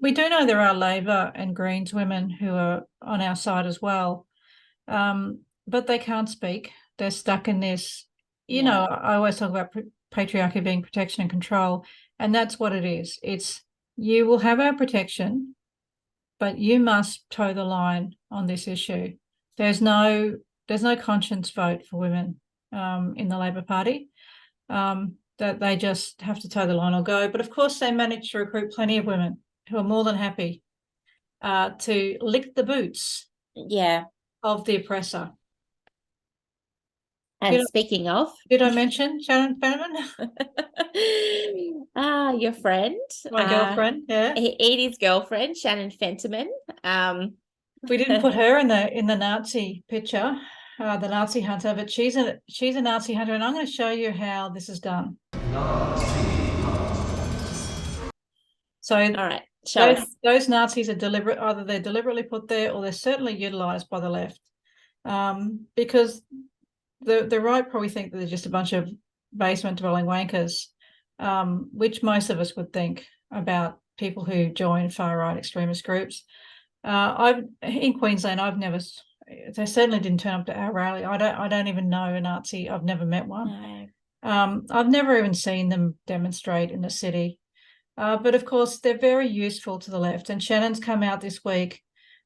we do know there are Labor and Greens women who are on our side as well, but they can't speak. They're stuck in this. Yeah. I always talk about patriarchy being protection and control, and that's what it is. It's you will have our protection, but you must toe the line on this issue. There's no conscience vote for women in the Labor Party. That they just have to toe the line or go. But of course, they manage to recruit plenty of women who are more than happy to lick the boots Yeah. of the oppressor. And speaking of, Did I mention Shannon Fentiman? your friend, My girlfriend, yeah. Edie's girlfriend, Shannon Fentiman. We didn't put her in the Nazi picture, the Nazi hunter, but she's a Nazi hunter, and I'm going to show you how this is done. So, all right, show us. Those Nazis are deliberate. Either they're deliberately put there, or they're certainly utilised by the left, because the right probably think that they're just a bunch of basement-dwelling wankers, which most of us would think about people who join far-right extremist groups. In Queensland, they certainly didn't turn up to our rally. I don't even know a Nazi. I've never met one. No. I've never even seen them demonstrate in the city. But of course, they're very useful to the left. And Shannon's come out this week,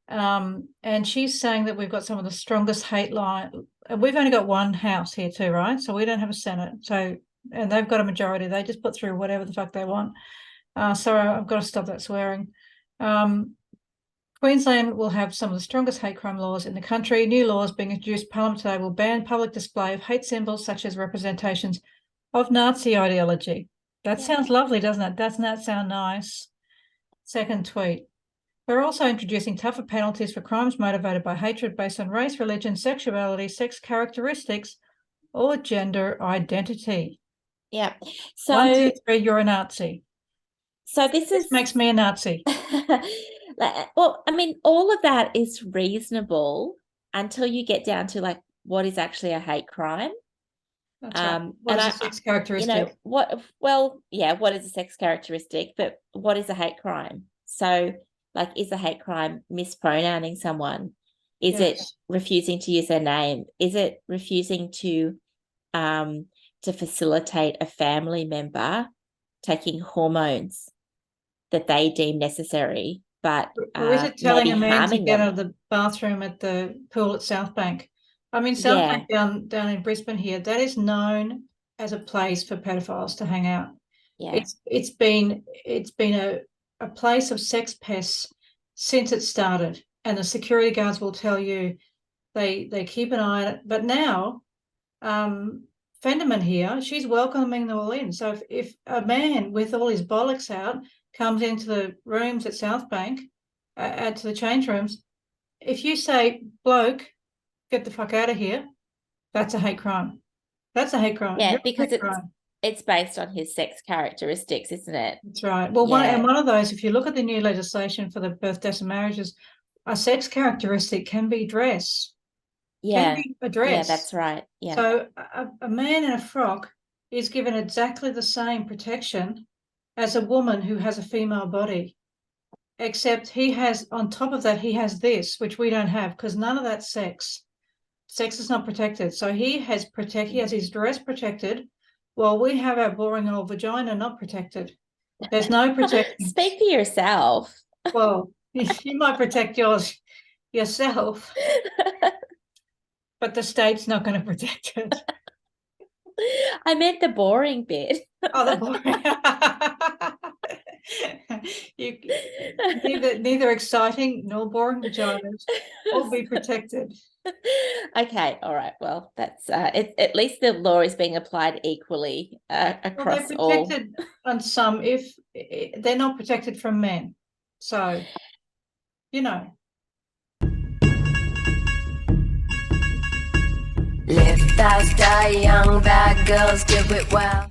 and she's saying that we've got some of the strongest hate line. We've only got one house here too, right? So we don't have a Senate. And they've got a majority. They just put through whatever the fuck they want. So I've got to stop that swearing. Queensland will have some of the strongest hate crime laws in the country. New laws being introduced Parliament today will ban public display of hate symbols such as representations of Nazi ideology. That sounds lovely, doesn't it? Doesn't that sound nice? Second tweet. We're also introducing tougher penalties for crimes motivated by hatred based on race, religion, sexuality, sex characteristics, or gender identity. Yeah. So 1, 2, 3, you're a Nazi. So this makes me a Nazi. Well, I mean, all of that is reasonable until you get down to like what is actually a hate crime. That's right. What is a sex characteristic? What is a sex characteristic, but what is a hate crime? So, like, is a hate crime mispronouncing someone? Is it refusing to use their name? Is it refusing to facilitate a family member taking hormones that they deem necessary, but or is it telling a man to get out of the bathroom at the pool at South Bank? I mean, South Bank down in Brisbane here, that is known as a place for pedophiles to hang out. Yeah. It's been a place of sex pests since it started, and the security guards will tell you they keep an eye on it. But now, Fentiman here, she's welcoming them all in. So if a man with all his bollocks out comes into the rooms at South Bank, to the change rooms, if you say, bloke, get the fuck out of here, that's a hate crime. That's a hate crime. Yeah, because it's based on his sex characteristics, isn't it? That's right. Well, one of those, if you look at the new legislation for the birth, deaths and marriages, a sex characteristic can be dress. Yeah. Can be a dress. Yeah, that's right. Yeah. So a man in a frock is given exactly the same protection as a woman who has a female body, except he has, on top of that, he has this, which we don't have, because none of that sex is not protected. So he has his dress protected, while we have our boring old vagina not protected. There's no protection. Speak for yourself. Well, you might protect yours yourself, but the state's not going to protect it. I meant the boring bit. Oh, the boring. Neither exciting nor boring vaginas will be protected. Okay, all right. Well, that's at least the law is being applied equally across all. They're protected on some, if they're not protected from men. So, Live fast, die young, bad girls do it well.